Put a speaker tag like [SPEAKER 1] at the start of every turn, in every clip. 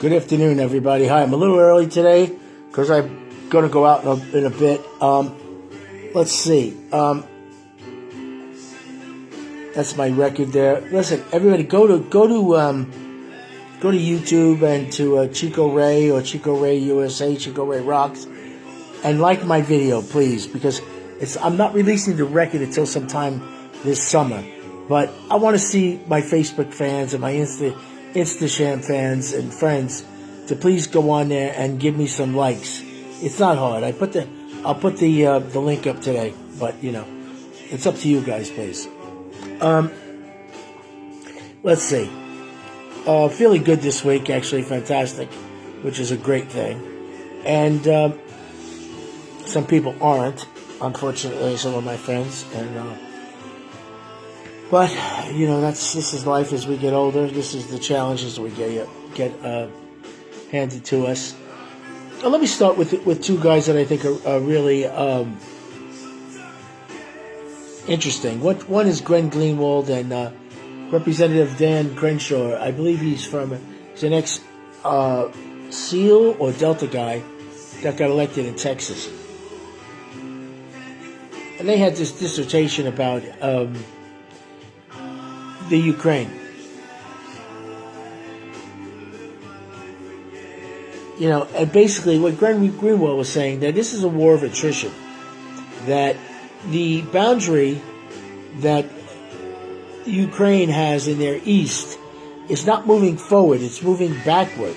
[SPEAKER 1] Good afternoon, everybody. Hi, I'm a little early today because I'm going to go out in a bit. Let's see. That's my record there. Listen, everybody, go to YouTube and to Chico Rey or Chico Rey USA, Chico Rey Rocks, and like my video, please, because I'm not releasing the record until sometime this summer. But I want to see my Facebook fans and my Instagram fans and friends to please go on there and give me some likes. It's not hard. I'll put the link up today, but it's up to you guys, please. Let's see. Feeling good this week, actually, fantastic, which is a great thing. And some people aren't, unfortunately, some of my friends. But this is life as we get older. This is the challenges we get handed to us. Let me start with two guys that I think are really interesting. One is Glenn Greenwald and Representative Dan Crenshaw. I believe he's an ex SEAL or Delta guy that got elected in Texas. And they had this dissertation about the Ukraine. And basically what Glenn Greenwald was saying, that this is a war of attrition, that the boundary that Ukraine has in their east is not moving forward, it's moving backward.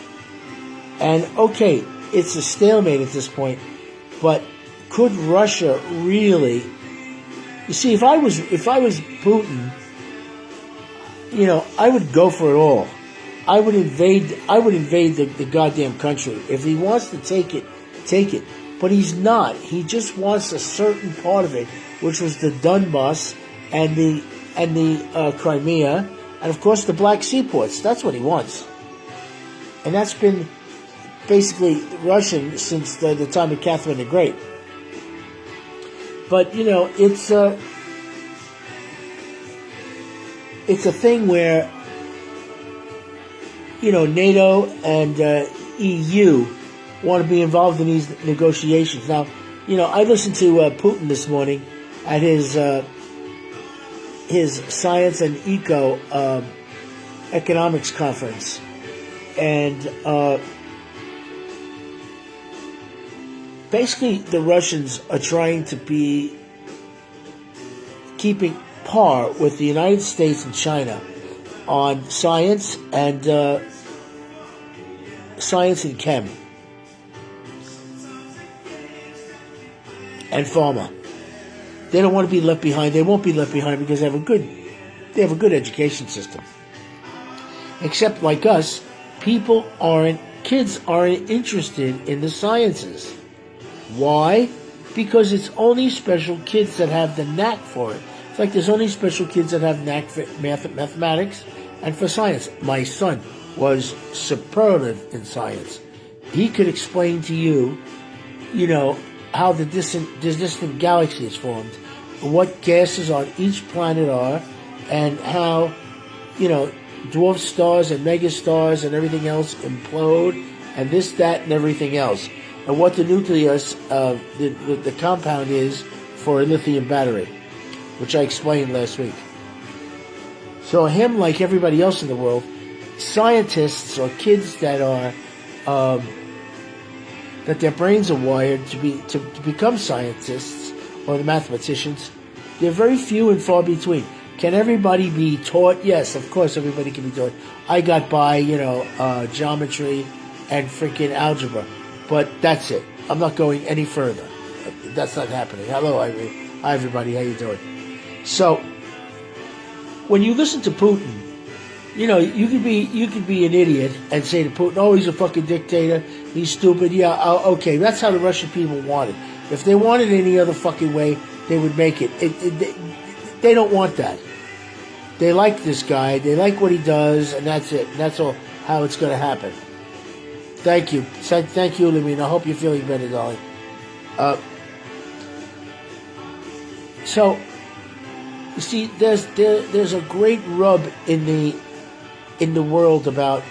[SPEAKER 1] And okay, it's a stalemate at this point, but could Russia really... You see, if I was Putin, I would go for it all. I would invade the goddamn country. If he wants to take it, take it. But he's not. He just wants a certain part of it, which was the Donbass and the Crimea, and of course the Black Sea ports. That's what he wants. And that's been basically Russian since the time of Catherine the Great. But it's a thing where NATO and EU want to be involved in these negotiations. Now, I listened to Putin this morning at his science and economics conference, and basically the Russians are trying to be keeping par with the United States and China on science and chem and pharma. They don't want to be left behind. They won't be left behind because they have a good education system. Except like us, kids aren't interested in the sciences. Why? Because it's only special kids that have the knack for it. It's like there's only special kids that have knack for mathematics and for science. My son was superlative in science. He could explain to you, how the distant galaxy is formed, what gases on each planet are, and how, dwarf stars and megastars and everything else implode, and this, that, and everything else, and what the nucleus of the compound is for a lithium battery, which I explained last week. So him, like everybody else in the world, scientists or kids that are that their brains are wired to become scientists or the mathematicians, they're very few and far between. Can everybody be taught? Yes, of course everybody can be taught. I got by, geometry and freaking algebra, but that's it. I'm not going any further. That's not happening. Hello, Irene. Hi, everybody. How you doing? So, when you listen to Putin, you could be an idiot and say to Putin, "Oh, he's a fucking dictator. He's stupid." Yeah, okay, that's how the Russian people want it. If they wanted it any other fucking way, they would make it. They don't want that. They like this guy. They like what he does, and that's it. That's all. How it's going to happen. Thank you. Thank you, Lamine. I hope you're feeling better, darling. So, you see, there's a great rub in the world about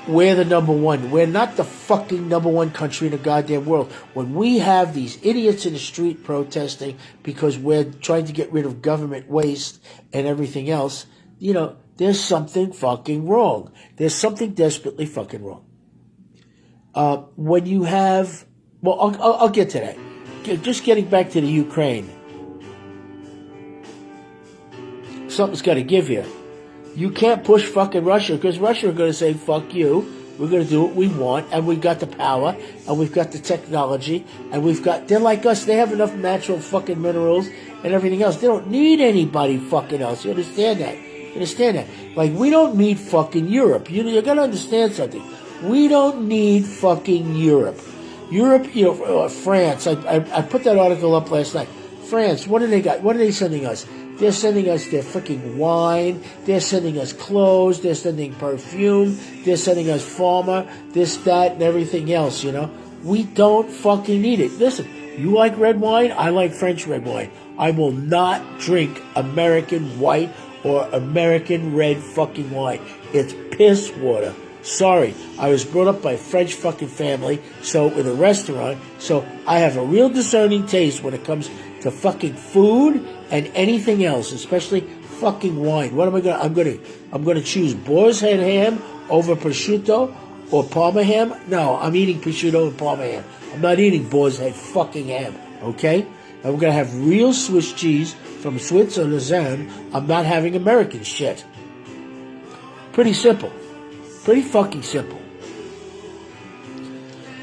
[SPEAKER 1] we're the number one. We're not the fucking number one country in the goddamn world. When we have these idiots in the street protesting because we're trying to get rid of government waste and everything else, there's something fucking wrong. There's something desperately fucking wrong. When you have... Well, I'll get to that. Just getting back to the Ukraine. Something's got to give you. You can't push fucking Russia because Russia are going to say, fuck you. We're going to do what we want, and we've got the power, and we've got the technology, and they're like us. They have enough natural fucking minerals and everything else. They don't need anybody fucking else. You understand that? Like, we don't need fucking Europe. You got to understand something. We don't need fucking Europe. Europe, France. I put that article up last night. France, what do they got? What are they sending us? They're sending us their freaking wine. They're sending us clothes. They're sending perfume. They're sending us pharma, this, that, and everything else, We don't fucking need it. Listen, you like red wine? I like French red wine. I will not drink American white or American red fucking wine. It's piss water. Sorry, I was brought up by a French fucking family, so in a restaurant, so I have a real discerning taste when it comes to fucking food and anything else, especially fucking wine. What am I gonna? I'm gonna choose boar's head ham over prosciutto or Parma ham. No, I'm eating prosciutto and Parma ham. I'm not eating boar's head fucking ham. Okay, I'm gonna have real Swiss cheese from Switzerland. I'm not having American shit. Pretty simple. Pretty fucking simple.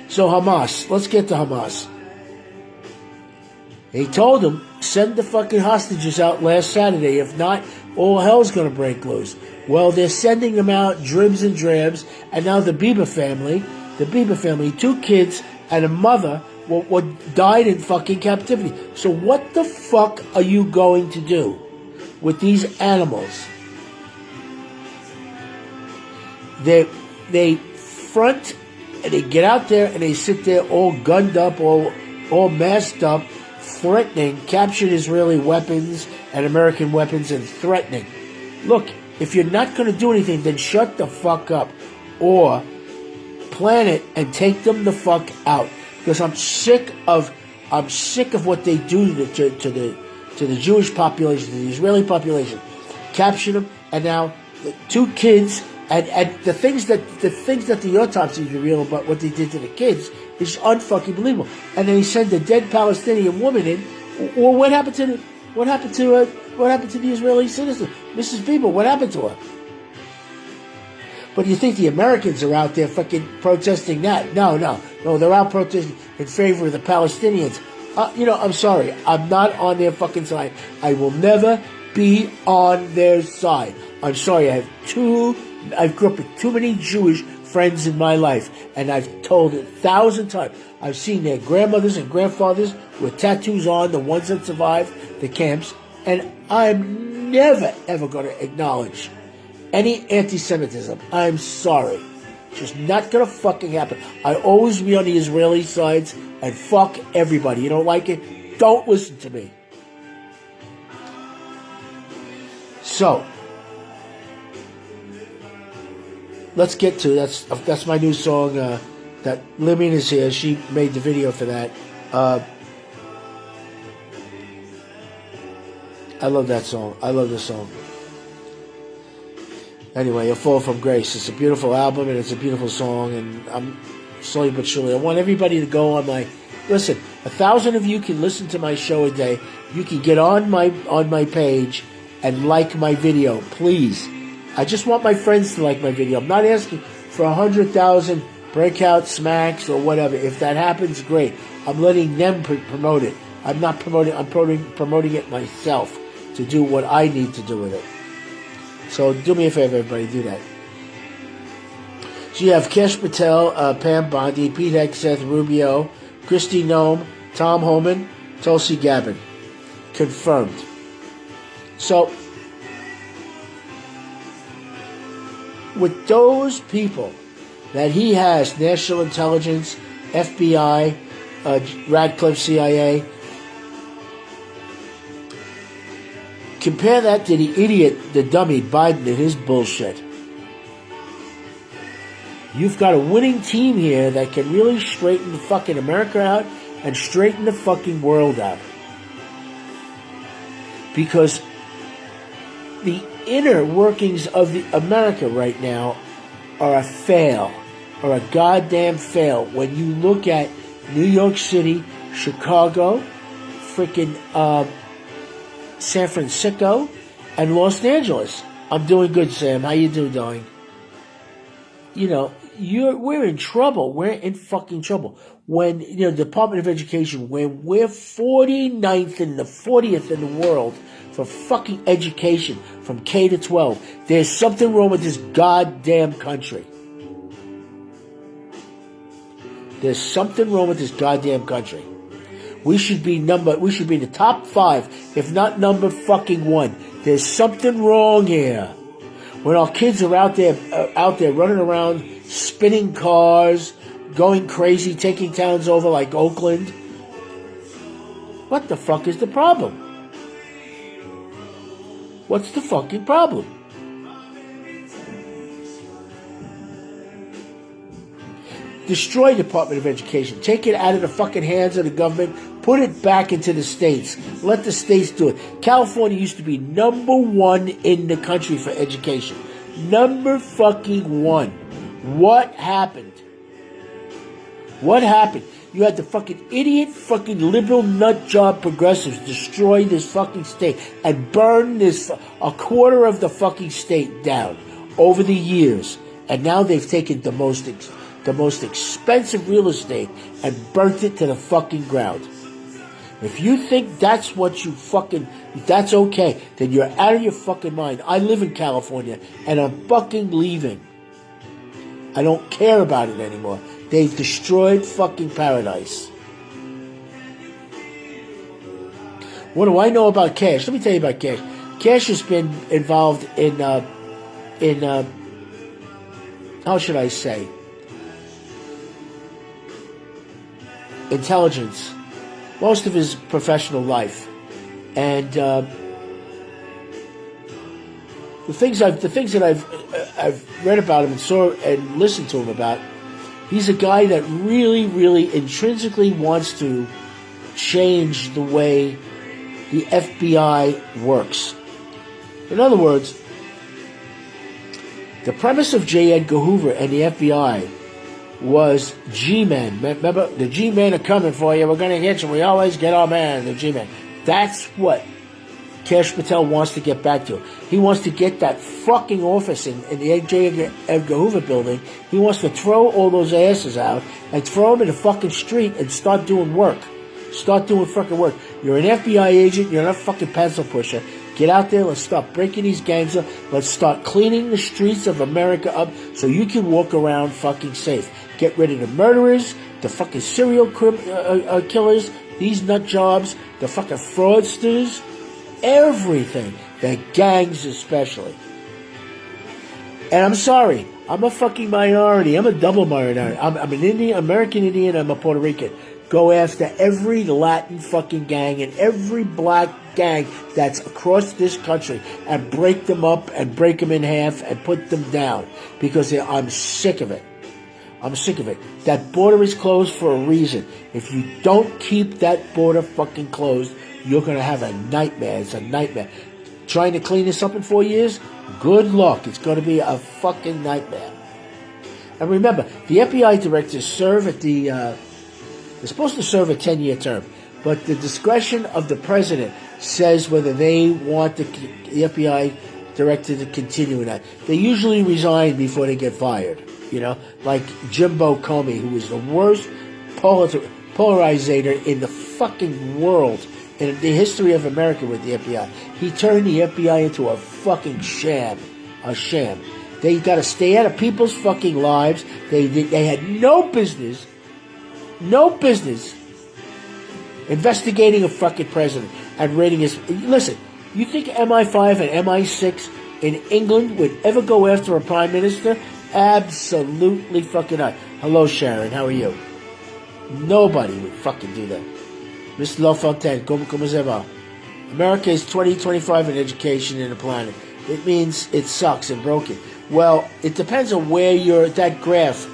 [SPEAKER 1] So Hamas, let's get to Hamas. He told them, send the fucking hostages out last Saturday. If not, all hell's going to break loose. Well, they're sending them out dribs and drabs. And now the Bieber family, 2 kids and a mother died in fucking captivity. So what the fuck are you going to do with these animals? They front and they get out there and they sit there all gunned up, all masked up, threatening captured Israeli weapons and American weapons and threatening. Look, if you're not going to do anything, then shut the fuck up or plan it and take them the fuck out. Because I'm sick of what they do to the Jewish population, to the Israeli population. Capture them, and now the 2 kids. And the things that the autopsies reveal about what they did to the kids is unfucking believable. And then he sent a dead Palestinian woman in. Well, what happened to the Israeli citizen, Mrs. Bieber? What happened to her? But you think the Americans are out there fucking protesting that? No, they're out protesting in favor of the Palestinians. I'm sorry, I'm not on their fucking side. I will never be on their side. I'm sorry, I've grew up with too many Jewish friends in my life, and I've told it 1,000 times. I've seen their grandmothers and grandfathers with tattoos on, the ones that survived the camps, and I'm never, ever going to acknowledge any anti-Semitism. I'm sorry. It's just not going to fucking happen. I always be on the Israeli sides, and fuck everybody. You don't like it? Don't listen to me. So, let's get to that's my new song. That Limin is here. She made the video for that. I love that song. I love this song. Anyway, A Fall from Grace. It's a beautiful album and it's a beautiful song. And I'm slowly but surely. I want everybody to go on my. Listen, 1,000 of you can listen to my show a day. You can get on my page and like my video, please. I just want my friends to like my video. I'm not asking for 100,000 breakout smacks or whatever. If that happens, great. I'm letting them promote it. I'm not promoting. I'm promoting it myself to do what I need to do with it. So do me a favor, everybody. Do that. So you have Kesh Patel, Pam Bondi, Pete Hegseth, Rubio, Kristi Noem, Tom Homan, Tulsi Gabbard. Confirmed. So, with those people that he has, National Intelligence, FBI, Radcliffe, CIA, compare that to the idiot, the dummy, Biden and his bullshit. You've got a winning team here that can really straighten the fucking America out and straighten the fucking world out. Because the inner workings of the America right now are a fail, or a goddamn fail. When you look at New York City, Chicago, freaking San Francisco, and Los Angeles. I'm doing good, Sam. How you doing, darling? You know, we're in trouble. We're in fucking trouble. When, the Department of Education, when we're 49th and the 40th in the world for fucking education from K to 12, there's something wrong with this goddamn country. There's something wrong with this goddamn country. We should be in the top 5, if not number fucking 1. There's something wrong here. When our kids are out there running around, spinning cars, going crazy, taking towns over like Oakland. What the fuck is the problem? What's the fucking problem? Destroy the Department of Education. Take it out of the fucking hands of the government. Put it back into the states. Let the states do it. California used to be number 1 in the country for education. Number fucking 1. What happened? What happened? You had the fucking idiot, fucking liberal nut job progressives destroy this fucking state and burn a quarter of the fucking state down over the years. And now they've taken the most expensive real estate and burnt it to the fucking ground. If you think that's that's okay, then you're out of your fucking mind. I live in California and I'm fucking leaving. I don't care about it anymore. They've destroyed fucking paradise. What do I know about Cash? Let me tell you about Cash. Cash has been involved in how should I say? Intelligence, most of his professional life, and the things that I've read about him and saw and listened to him about, he's a guy that really, really intrinsically wants to change the way the FBI works. In other words, the premise of J. Edgar Hoover and the FBI was G-Men. Remember, the G-Men are coming for you. We're going to get you. We always get our man, the G-Men. That's what Cash Patel wants to get back to. He wants to get that fucking office in the J. Edgar Hoover building. He wants to throw all those asses out and throw them in the fucking street and start doing work. Start doing fucking work. You're an FBI agent. You're not a fucking pencil pusher. Get out there. Let's start breaking these gangs up. Let's start cleaning the streets of America up so you can walk around fucking safe. Get rid of the murderers, the fucking serial killers, these nut jobs, the fucking fraudsters, everything. The gangs especially. And I'm sorry. I'm a fucking minority. I'm a double minority. I'm an Indian, American Indian. I'm a Puerto Rican. Go after every Latin fucking gang and every black gang that's across this country and break them up and break them in half and put them down because I'm sick of it. I'm sick of it. That border is closed for a reason. If you don't keep that border fucking closed, you're going to have a nightmare. It's a nightmare. Trying to clean this up in 4 years? Good luck. It's going to be a fucking nightmare. And remember, the FBI directors serve at they're supposed to serve a 10-year term, but the discretion of the president says whether they want the FBI director to continue or not. They usually resign before they get fired, like Jimbo Comey, who was the worst polarizer in the fucking world in the history of America with the FBI. He turned the FBI into a fucking sham, a sham. They got to stay out of people's fucking lives. They had no business investigating a fucking president and rating his... Listen, you think MI5 and MI6 in England would ever go after a prime minister? Absolutely fucking not. Hello, Sharon. How are you? Nobody would fucking do that. Mr. LaFontaine, como se va? America is 2025 in education and the planet. it means it sucks and broken. Well, it depends on where you're, that graph,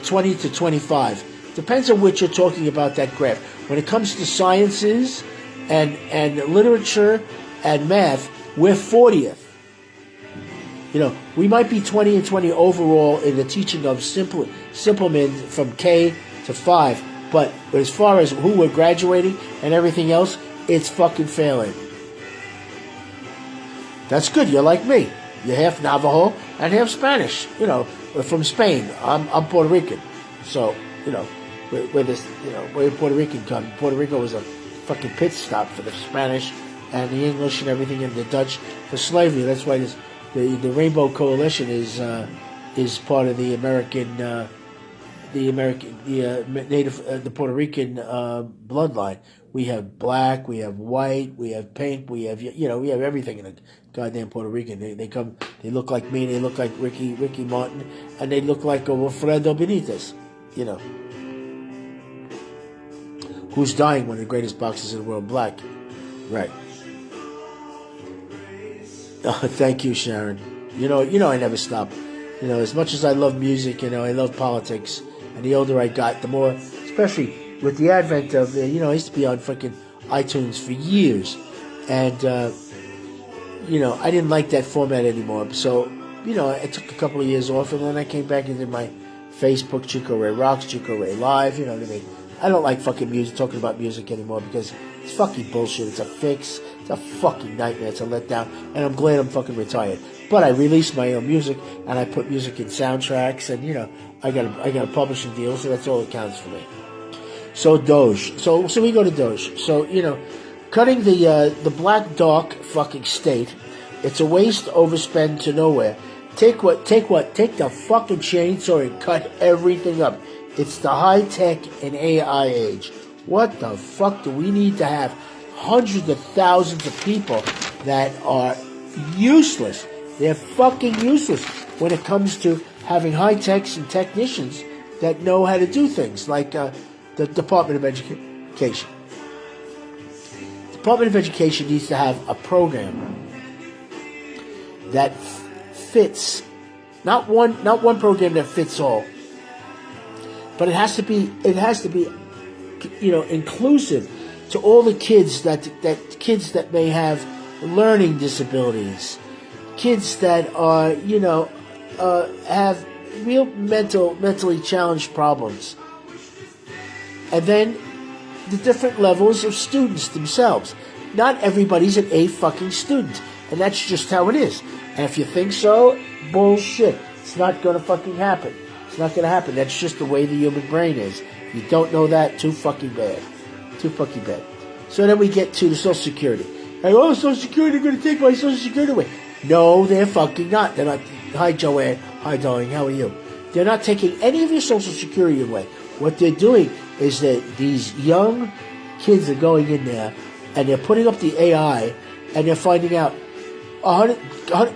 [SPEAKER 1] 20 to 25. Depends on what you're talking about, that graph. When it comes to sciences and literature and math, we're 40th. We might be 20 and 20 overall in the teaching of Simpleman from K to 5, but as far as who we're graduating and everything else, it's fucking failing. That's good. You're like me. You're half Navajo and half Spanish. We're from Spain. I'm Puerto Rican. So, where Puerto Rican come. Puerto Rico was a fucking pit stop for the Spanish and the English and everything, and the Dutch for slavery. That's why the Rainbow Coalition is part of the Native, the Puerto Rican bloodline. We have black, we have white, we have pink, we have everything in a goddamn Puerto Rican. They come, they look like me, they look like Ricky Martin, and they look like Wilfredo Benitez, who's dying, one of the greatest boxers in the world, black. Right. Oh, thank you, Sharon. I never stop. As much as I love music, I love politics, and the older I got, the more, especially with the advent of, I used to be on fucking iTunes for years, and, I didn't like that format anymore, so, I took a couple of years off, and then I came back into my Facebook, Chico Rey Rocks, Chico Rey Live, you know what I mean? I don't like fucking music, talking about music anymore, because it's fucking bullshit, it's a fix, it's a fucking nightmare, it's a letdown, and I'm glad I'm fucking retired. But I released my own music, and I put music in soundtracks, and, I got a publishing deal, so that's all that counts for me. So Doge. So we go to Doge. So, cutting the black dark fucking state, it's a waste, overspend to nowhere. Take the fucking chainsaw and cut everything up. It's the high-tech and AI age. What the fuck do we need to have hundreds of thousands of people that are useless? They're fucking useless when it comes to having high-techs and technicians that know how to do things, like the Department of Education. The Department of Education needs to have a program that fits, not one program that fits all, but it has to be inclusive to all the kids that may have learning disabilities, kids that are have real mentally challenged problems, and then the different levels of students themselves. Not everybody's an A fucking student, and that's just how it is. And if you think so, bullshit. It's not gonna fucking happen. It's not gonna happen. That's just the way the human brain is. If you don't know that, too fucking bad. Too fucking bad. So then we get to the Social Security. Like, Social Security, they're gonna take my Social Security away. No, they're fucking not. They're not. Hi, Joanne. Hi, darling. How are you? They're not taking any of your Social Security away. What they're doing is that these young kids are going in there and they're putting up the AI and they're finding out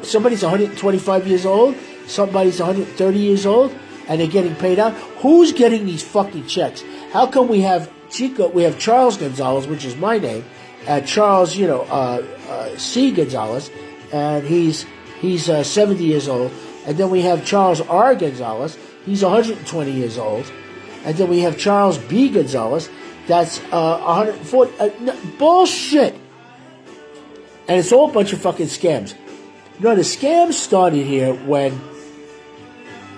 [SPEAKER 1] somebody's 125 years old, somebody's 130 years old, and they're getting paid out. Who's getting these fucking checks? How come we have Charles Gonzalez, which is my name, Charles, C. Gonzalez, and he's 70 years old, and then we have Charles R. Gonzalez, he's 120 years old, and then we have Charles B. Gonzalez, that's 140. Bullshit! And it's all a bunch of fucking scams. The scams started here when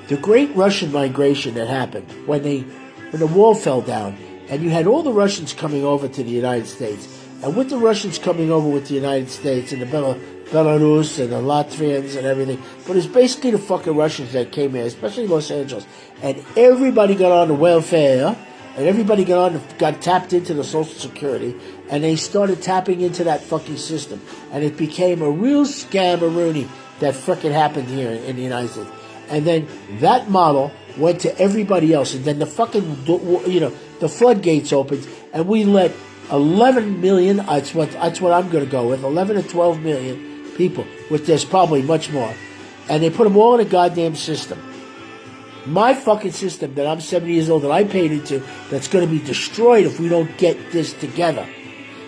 [SPEAKER 1] the great Russian migration that happened, when the wall fell down, and you had all the Russians coming over to the United States. And with the Russians coming over with the United States and the Belarus and the Latvians and everything, but it's basically the fucking Russians that came here, especially Los Angeles. And everybody got on the welfare, and everybody got tapped into the Social Security, and they started tapping into that fucking system. And it became a real scam-a-rooney that fucking happened here in the United States. And then that model went to everybody else, and then the fucking, the floodgates opened, and we let 11 million, that's what I'm going to go with, 11 to 12 million people, which there's probably much more, and they put them all in a goddamn system. My fucking system that I'm 70 years old that I paid into, that's going to be destroyed if we don't get this together.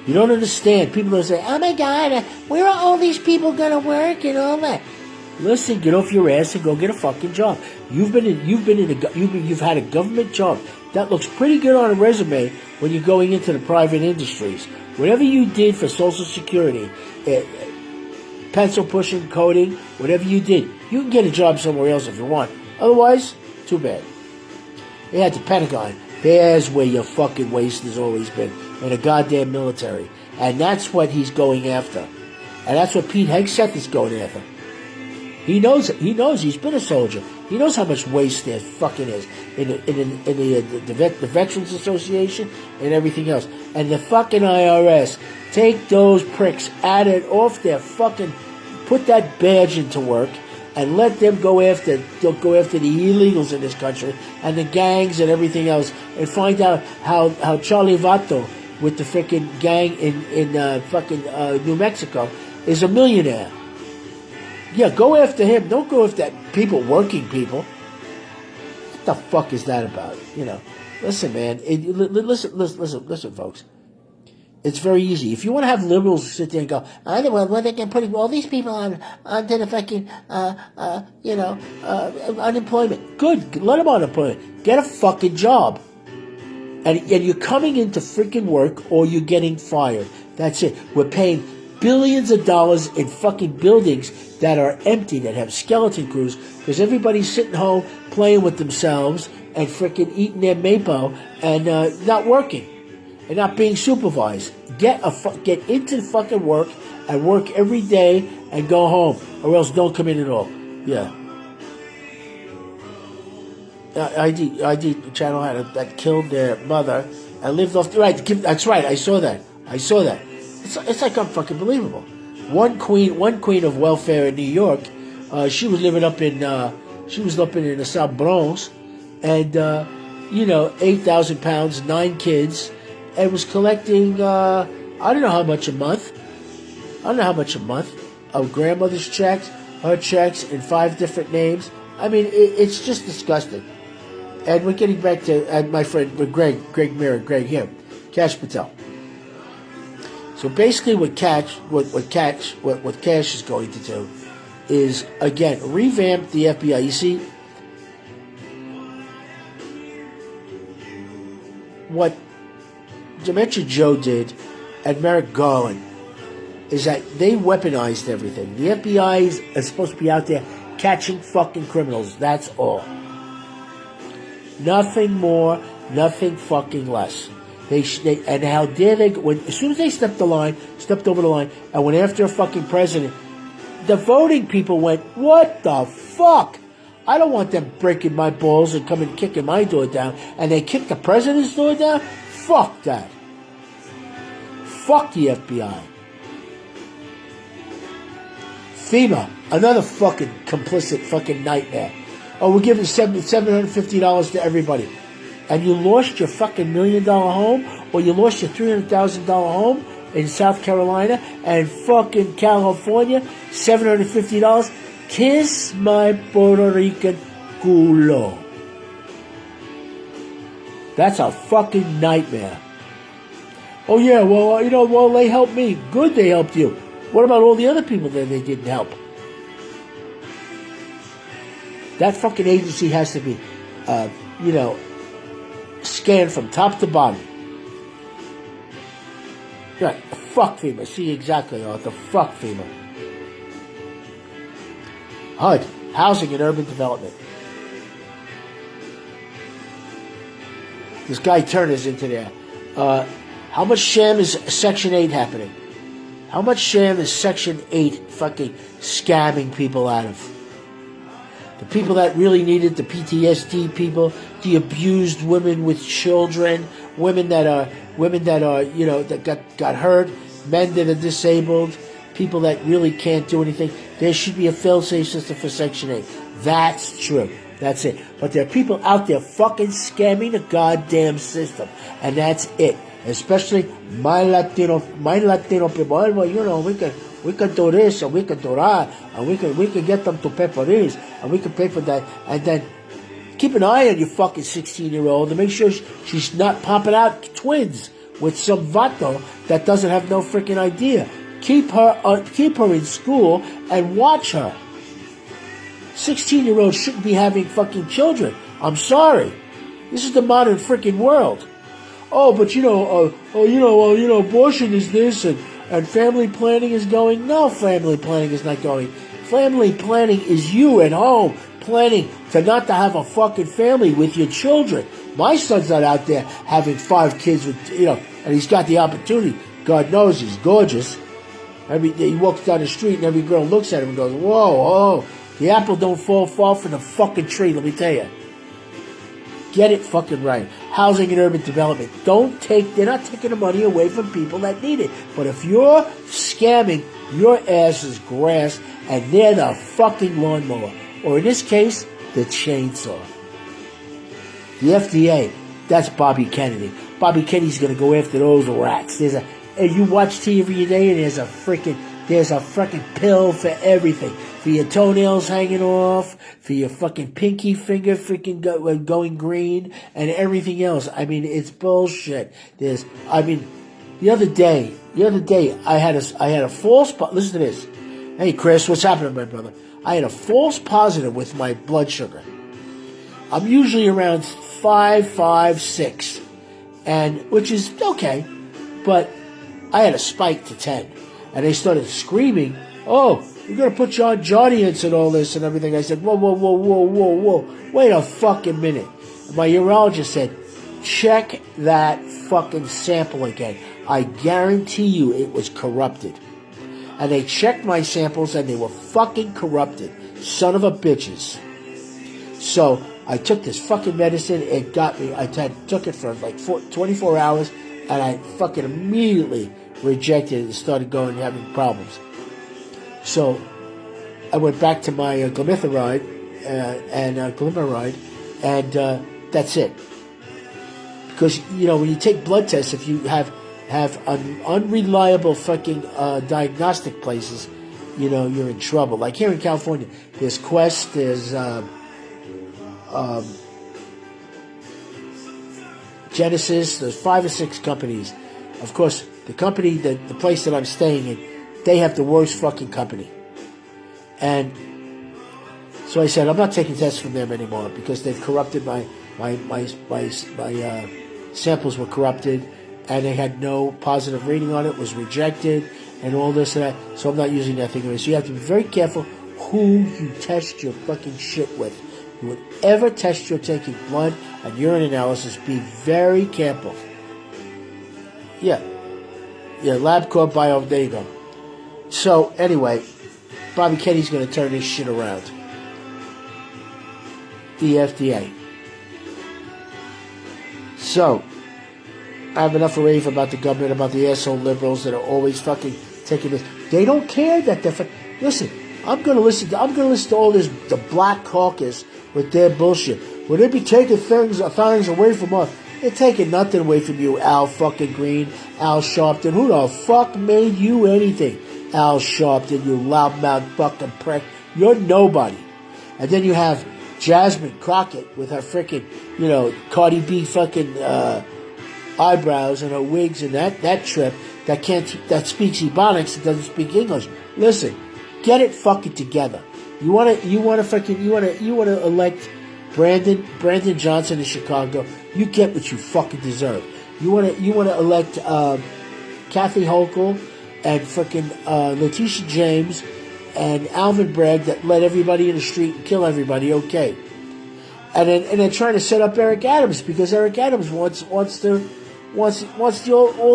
[SPEAKER 1] You don't understand. People that say, "Oh my God, where are all these people gonna work and all that?" Listen, get off your ass and go get a fucking job. You've had a government job that looks pretty good on a resume when you're going into the private industries. Whatever you did for Social Security, pencil pushing, coding, whatever you did, you can get a job somewhere else if you want. Otherwise, too bad. Yeah, the Pentagon. There's where your fucking waste has always been, in the goddamn military. And that's what he's going after. And that's what Pete Hegseth is going after. He knows it. He knows he's been a soldier. He knows how much waste there fucking is in the Veterans Association and everything else. And the fucking IRS, take those pricks, add it off their fucking, put that badge into work, and let them go after the illegals in this country and the gangs and everything else, and find out how Charlie Vato with the freaking gang in New Mexico is a millionaire. Yeah, go after him. Don't go after people, working people. What the fuck is that about? You know, listen, man. Listen, folks. It's very easy. If you want to have liberals sit there and go, well, they can put all these people onto the fucking, unemployment. Good. Let them on unemployment. Get a fucking job. And you're coming into freaking work or you're getting fired. That's it. We're paying billions of dollars in fucking buildings that are empty, that have skeleton crews, because everybody's sitting home playing with themselves and freaking eating their mapo and not working and not being supervised. Get into the fucking work and work every day and go home, or else don't come in at all. Yeah. ID channel that killed their mother and lived off the right. That's right. I saw that. It's like unfucking-believable. One queen of welfare in New York, she was living up in the South Bronx, and 8,000 pounds, 9 kids, and was collecting I don't know how much a month of grandmother's checks, her checks in 5 different names. I mean, it's just disgusting. And we're getting back to my friend Greg Mirror, Greg here, Cash Patel. So basically, what Cash is going to do is, again, revamp the FBI. You see, what Dementia Joe did and Merrick Garland is that they weaponized everything. The FBI is supposed to be out there catching fucking criminals. That's all. Nothing more, nothing fucking less. And how dare they? As soon as they stepped over the line, and went after a fucking president, the voting people went, "What the fuck? I don't want them breaking my balls and coming kicking my door down." And they kicked the president's door down. Fuck that. Fuck the FBI. FEMA, another fucking complicit fucking nightmare. Oh, we're giving $750 to everybody. And you lost your fucking $1 million home, or you lost your $300,000 home in South Carolina and fucking California, $750. Kiss my Puerto Rican culo. That's a fucking nightmare. Oh yeah, well, they helped me. Good, they helped you. What about all the other people that they didn't help? That fucking agency has to be, scanned from top to bottom. Right, fuck FEMA. See, exactly, Arthur. Fuck FEMA. HUD, Housing and Urban Development. This guy Turner's into there. How much sham is Section 8 happening? How much sham is Section 8 fucking scamming people out of? The people that really needed, the PTSD people, the abused women with children, women that are that got hurt, men that are disabled, people that really can't do anything. There should be a fail-safe system for Section 8. That's true. That's it. But there are people out there fucking scamming the goddamn system, and that's it. Especially my Latino people. Well, we can do this and we can do that, and we can get them to pay for this, and we can pay for that, and then keep an eye on your fucking 16-year-old to make sure she's not popping out twins with some vato that doesn't have no freaking idea. Keep her in school and watch her. 16-year-olds shouldn't be having fucking children. I'm sorry. This is the modern freaking world. Oh, but abortion is this and family planning is going. No, family planning is not going. Family planning is you at home planning to not to have a fucking family with your children. My son's not out there having 5 kids with, and he's got the opportunity. God knows he's gorgeous. He walks down the street and every girl looks at him and goes, whoa, the apple don't fall far from the fucking tree, let me tell you. Get it fucking right. Housing and urban development. They're not taking the money away from people that need it. But if you're scamming your ass's grass and they're the fucking lawnmower, or in this case, the chainsaw. The FDA, that's Bobby Kennedy. Bobby Kennedy's going to go after those rats. And you watch TV every day and there's a freaking pill for everything. For your toenails hanging off, for your fucking pinky finger freaking going green, and everything else. I mean, it's bullshit. The other day, I had a false. Listen to this. Hey, Chris, what's happening, my brother? I had a false positive with my blood sugar. I'm usually around 5, 6, which is okay, but I had a spike to 10, and they started screaming, "Oh, you're going to put you on Jardiance and all this and everything." I said, whoa. Wait a fucking minute. And my urologist said, check that fucking sample again. I guarantee you it was corrupted. And they checked my samples and they were fucking corrupted. Son of a bitches. So I took this fucking medicine. It got me. I took it for like 24 hours and I fucking immediately rejected it and started going and having problems. So I went back to my glimepiride and that's it. Because when you take blood tests, if you have unreliable fucking diagnostic places, you're in trouble. Like here in California, there's Quest, there's Genesis. There's 5 or 6 companies. Of course, the company, the place that I'm staying in, they have the worst fucking company. And so I said, I'm not taking tests from them anymore because they've corrupted my samples were corrupted and they had no positive reading on it, was rejected and all this and that. So I'm not using that thing anymore. So you have to be very careful who you test your fucking shit with. You would ever test your taking blood and urine analysis, be very careful. Yeah, LabCorp Bio, there you go. So, anyway, Bobby Kennedy's going to turn this shit around. The FDA. So, I have enough of rave about the government, about the asshole liberals that are always fucking taking this. They don't care that they're... Listen, I'm going to listen to all this, the Black Caucus with their bullshit. Will they be taking things away from us? They're taking nothing away from you, Al fucking Green, Al Sharpton. Who the fuck made you anything? Al Sharpton, you loudmouth fucking prick. You're nobody. And then you have Jasmine Crockett with her freaking, Cardi B fucking eyebrows and her wigs and that trip that speaks Ebonics and doesn't speak English. Listen, get it fucking together. You wanna elect Brandon Johnson in Chicago. You get what you fucking deserve. You wanna elect Kathy Hochul and fucking Letitia James and Alvin Bragg that let everybody in the street and kill everybody. Okay, and then trying to set up Eric Adams because Eric Adams wants all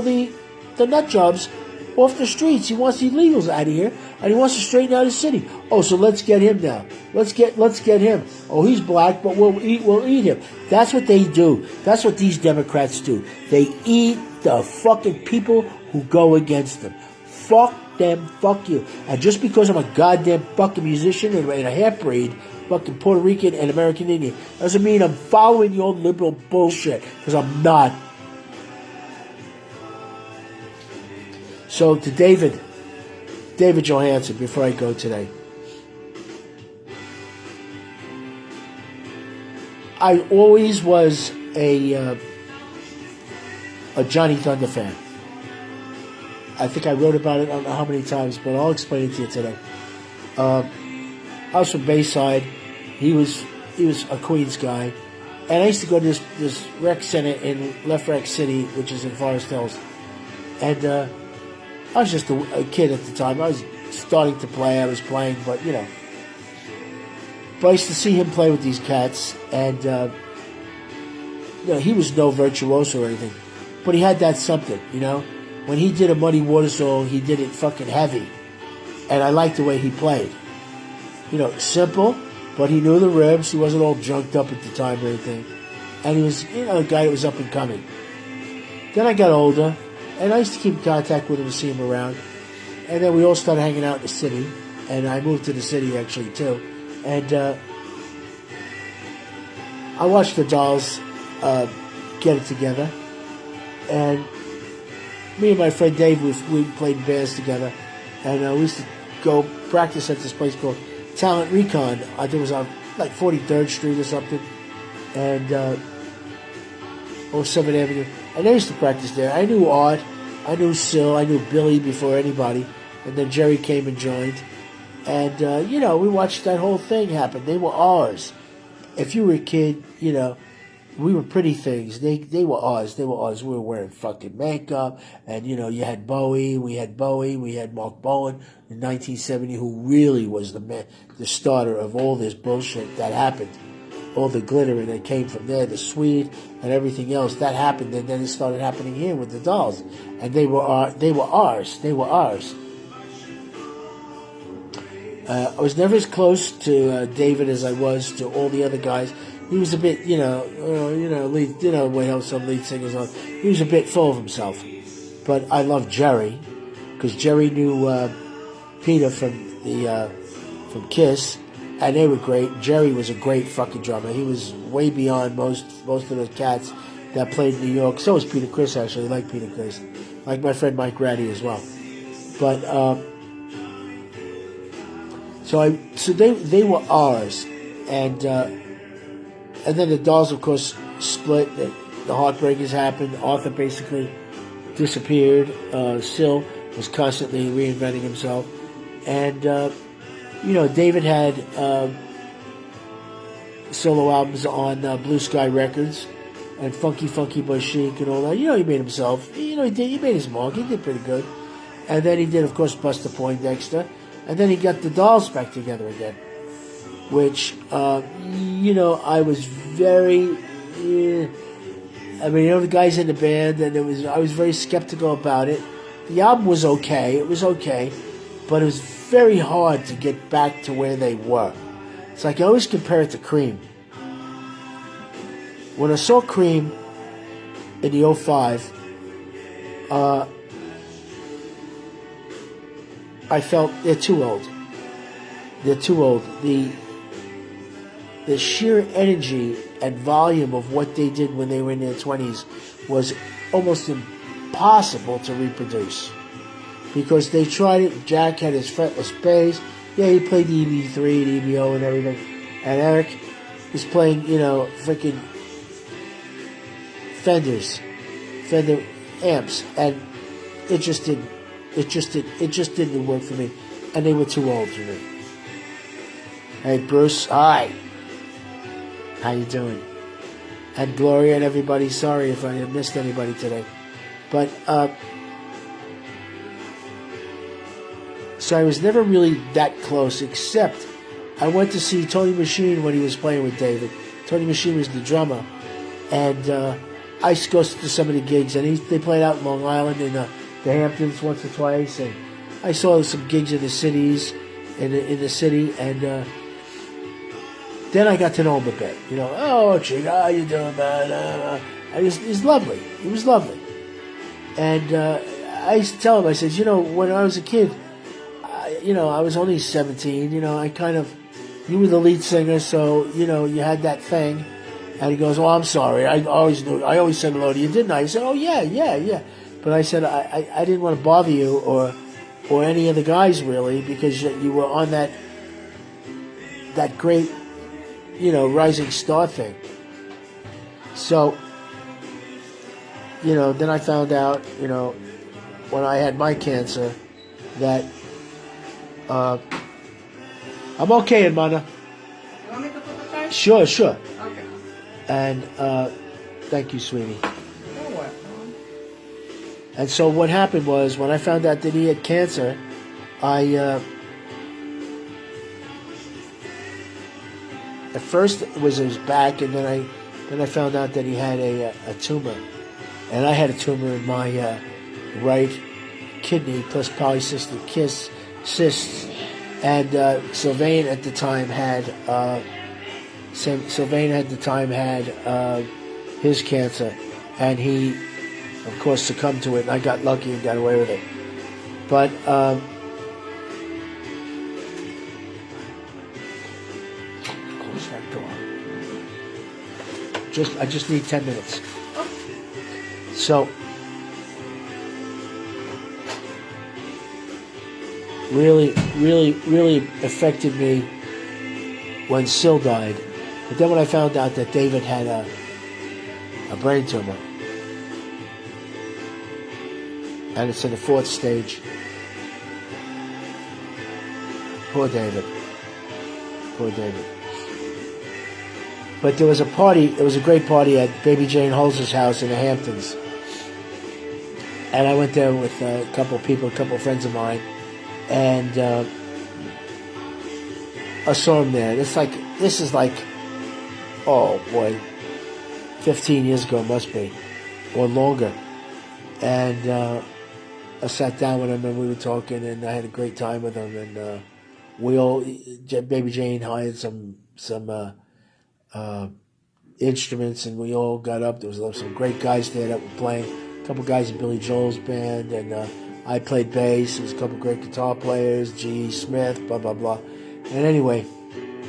[SPEAKER 1] the nut jobs off the streets. He wants the illegals out of here, and he wants to straighten out his city. Oh, so let's get him now. Let's get him. Oh, he's black, but we'll eat him. That's what they do. That's what these Democrats do. They eat the fucking people who go against them. Fuck them, fuck you. And just because I'm a goddamn fucking musician and a half-breed, fucking Puerto Rican and American Indian, doesn't mean I'm following your liberal bullshit, because I'm not. So to David Johansen, before I go today, I always was a a Johnny Thunder fan. I think I wrote about it, I don't know how many times, but I'll explain it to you today. I was from Bayside. He was a Queens guy. And I used to go to this rec center in Left Rec City, which is in Forest Hills. And I was just a kid at the time. I was starting to play. I was playing, but, you know. But I used to see him play with these cats. And, you know, he was no virtuoso or anything. But he had that something, you know. When he did a Muddy Water song, he did it fucking heavy. And I liked the way he played. You know, simple, but he knew the ribs. He wasn't all junked up at the time or anything. And he was, you know, a guy that was up and coming. Then I got older, and I used to keep in contact with him and see him around. And then we all started hanging out in the city. And I moved to the city, actually, too. And I watched the Dolls get it together. And me and my friend Dave, we played bands together. And we used to go practice at this place called Talent Recon. I think it was on like 43rd Street or something. And or 7th Avenue. And I used to practice there. I knew Art. I knew Sil. I knew Billy before anybody. And then Jerry came and joined. And, you know, we watched that whole thing happen. They were ours. If you were a kid, you know, we were pretty things. They were ours. They were ours. We were wearing fucking makeup. And, you know, you had Bowie. We had Mark Bowen in 1970, who really was the starter of all this bullshit that happened. All the glitter that came from there, the Swede and everything else, that happened. And then it started happening here with the Dolls. And they were ours. They were ours. I was never as close to David as I was to all the other guys. He was a bit, how some lead singers are. He was a bit full of himself. But I loved Jerry, because Jerry knew Peter from Kiss, and they were great. Jerry was a great fucking drummer. He was way beyond most of those cats that played in New York. So was Peter Criss, actually. I like Peter Criss. Like my friend Mike Ratty as well. But so they were ours, and then the Dolls, of course, split. The Heartbreakers happened. Arthur basically disappeared. Sil was constantly reinventing himself. And, you know, David had solo albums on Blue Sky Records and Funky Boy Chic and all that. You know, he made himself. You know, he made his mark. He did pretty good. And then he did, of course, Buster Poindexter. And then he got the Dolls back together again, which, you know, I was very, the guys in the band, and I was very skeptical about it. The album was okay. It was okay. But it was very hard to get back to where they were. It's like I always compare it to Cream. When I saw Cream in the 05, I felt they're too old. They're too old. The sheer energy and volume of what they did when they were in their 20s was almost impossible to reproduce. Because they tried it. Jack had his fretless bass. Yeah, he played the EB3 and EBO and everything. And Eric was playing, you know, freaking Fender amps. And it just didn't work for me. And they were too old for me. Hey, Bruce. Hi. How you doing? And Gloria and everybody. Sorry if I missed anybody today. But, so I was never really that close, except I went to see Tony Machine when he was playing with David. Tony Machine was the drummer. And I used to go to some of the gigs, and they played out in Long Island in the Hamptons once or twice. And I saw some gigs in the cities, in the city, and then I got to know him a bit. You know, oh, Chico, how you doing, man? He's lovely. He was lovely. And I used to tell him, I said, you know, when I was a kid, I was only 17, you were the lead singer, so, you had that thing. And he goes, oh, I'm sorry, I always said hello to you, didn't I? He said, oh, yeah. But I said, I didn't want to bother you or any of the guys, really, because you were on that great, rising star thing. So, then I found out, when I had my cancer, that I'm okay, hermana.
[SPEAKER 2] You want me to put the time?
[SPEAKER 1] Sure.
[SPEAKER 2] Okay.
[SPEAKER 1] And thank you, sweetie.
[SPEAKER 2] You're welcome.
[SPEAKER 1] And so what happened was, when I found out that he had cancer, at first it was his back, and then I found out that he had a tumor, and I had a tumor in my right kidney plus polycystic cysts, and Sylvain at the time had his cancer, and he, of course, succumbed to it, and I got lucky and got away with it. But close that door. I just need 10 minutes. So really affected me when Syl died. But then when I found out that David had a brain tumor, and it's in the 4th stage. Poor David. But there was a party, it was a great party at Baby Jane Holz's house in the Hamptons. And I went there with a couple of friends of mine, and I saw him there. This is like, oh boy, 15 years ago must be, or longer. And I sat down with him and we were talking, and I had a great time with him. And Baby Jane hired some instruments, and we all got up. There was some great guys there that were playing. A couple guys in Billy Joel's band, and I played bass. There was a couple great guitar players, G. Smith, blah blah blah. And anyway,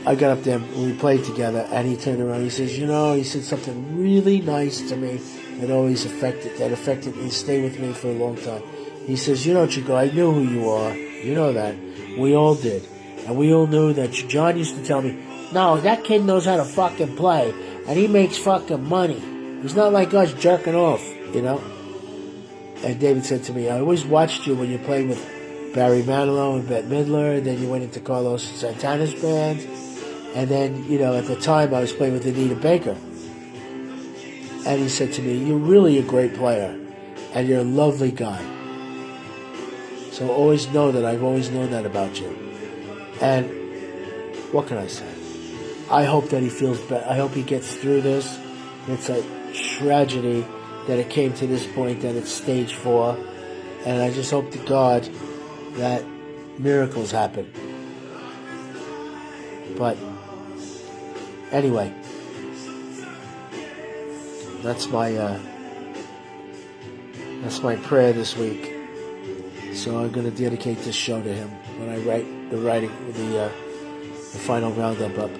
[SPEAKER 1] I got up there and we played together. And he turned around. He says, he said something really nice to me that affected me, stayed with me for a long time. He says, Chico, I knew who you are. You know that. We all did. And we all knew that. John used to tell me, no, that kid knows how to fucking play, and he makes fucking money. He's not like us jerking off, And David said to me, I always watched you when you played with Barry Manilow and Bette Midler, and then you went into Carlos Santana's band, and then, at the time I was playing with Anita Baker. And he said to me, you're really a great player, and you're a lovely guy. So always know that I've always known that about you. And what can I say? I hope that he feels better. I hope he gets through this. It's a tragedy that it came to this point, that it's stage 4. And I just hope to God that miracles happen. But anyway, that's my prayer this week. So I'm going to dedicate this show to him when I write the final roundup up.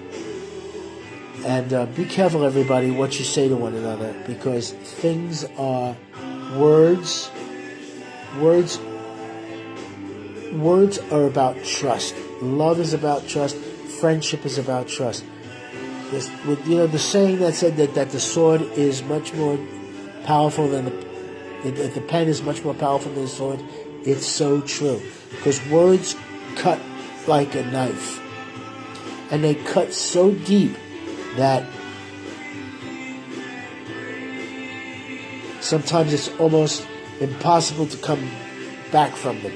[SPEAKER 1] And be careful, everybody, what you say to one another, because things are words. Words are about trust. Love is about trust. Friendship is about trust. The saying that said that the sword is much more powerful than the pen is much more powerful than the sword. It's so true, because words cut like a knife, and they cut so deep that sometimes it's almost impossible to come back from them.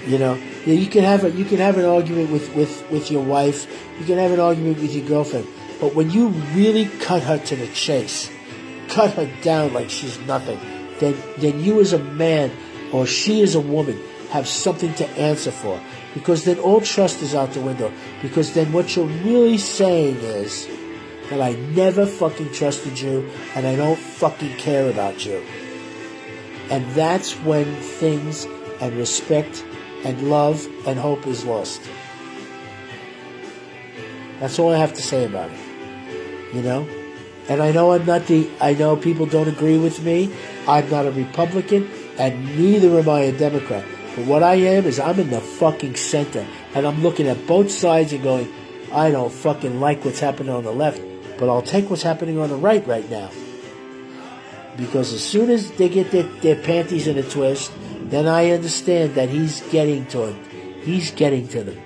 [SPEAKER 1] You can have an argument with your wife, you can have an argument with your girlfriend, but when you really cut her to the chase, cut her down like she's nothing, then you as a man, or she as a woman, have something to answer for. Because then all trust is out the window. Because then what you're really saying is that I never fucking trusted you, and I don't fucking care about you. And that's when things and respect and love and hope is lost. That's all I have to say about it. And I know people don't agree with me. I'm not a Republican, and neither am I a Democrat. But what I am is I'm in the fucking center, and I'm looking at both sides and going, I don't fucking like what's happening on the left, but I'll take what's happening on the right now. Because as soon as they get their panties in a twist, then I understand that he's getting to them.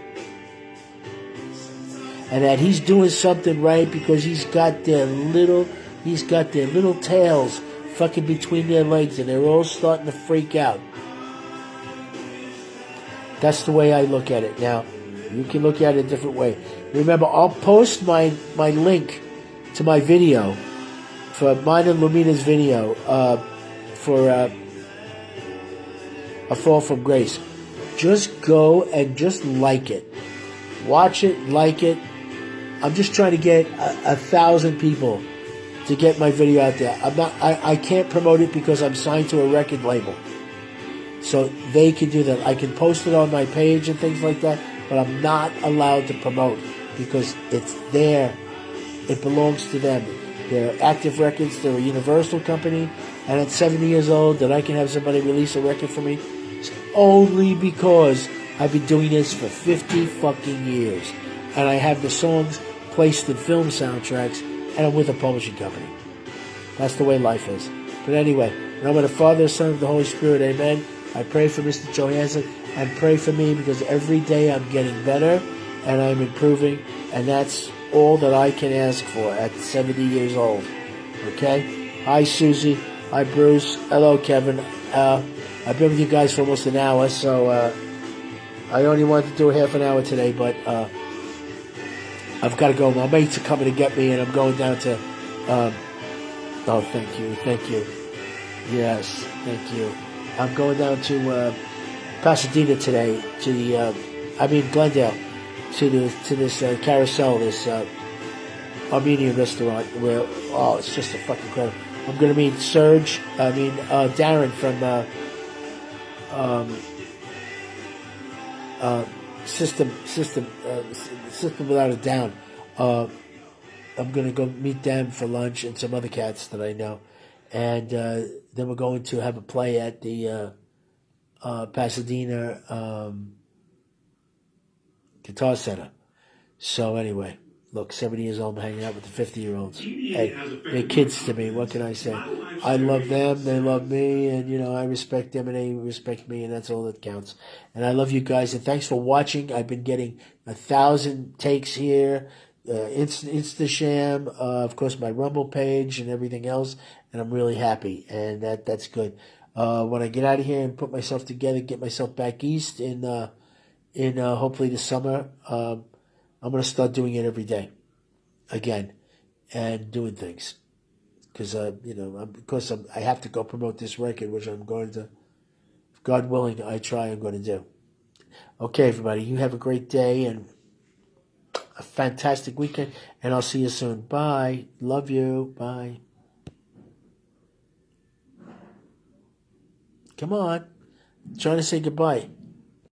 [SPEAKER 1] And that he's doing something right because he's got their little tails fucking between their legs and they're all starting to freak out. That's the way I look at it. Now, you can look at it a different way. Remember, I'll post my link to my video for mine and Lumina's video for A Fall from Grace. Just go and just like it. Watch it, like it. I'm just trying to get 1,000 people to get my video out there. I can't promote it because I'm signed to a record label. So they can do that. I can post it on my page and things like that, but I'm not allowed to promote because it's there. It belongs to them. They're Active Records. They're a Universal company. And at 70 years old, that I can have somebody release a record for me, it's only because I've been doing this for 50 fucking years. And I have the songs placed in film soundtracks, and I'm with a publishing company. That's the way life is. But anyway, in the name of the Father, the Son, and the Holy Spirit, amen. I pray for Mr. Johansson, and pray for me because every day I'm getting better, and I'm improving, and that's all that I can ask for at 70 years old. Okay? Hi, Susie. Hi, Bruce. Hello, Kevin. I've been with you guys for almost an hour, so I only wanted to do a half an hour today, but I've got to go. My mates are coming to get me, and I'm going down to... oh, thank you. Yes, thank you. I'm going down to Pasadena today, to the... Glendale, to this Carousel, this Armenian restaurant, where, it's just a fucking incredible. I'm going to meet Darren from... System Without a Down. I'm going to go meet them for lunch and some other cats that I know. And then we're going to have a play at the Pasadena Guitar Center. So anyway, look, 70 years old, I'm hanging out with the 50-year-olds. Hey, they're kids to me. What can I say? I love them, they love me, and, I respect them, and they respect me, and that's all that counts. And I love you guys, and thanks for watching. I've been getting 1,000 takes here, Instasham, of course, my Rumble page and everything else, and I'm really happy, and that's good. When I get out of here and put myself together, get myself back east in hopefully the summer, I'm going to start doing it every day again and doing things because, I have to go promote this record, which I'm going to, if God willing, I'm going to do. Okay, everybody, you have a great day and a fantastic weekend, and I'll see you soon. Bye. Love you. Bye. Come on. I'm trying to say goodbye.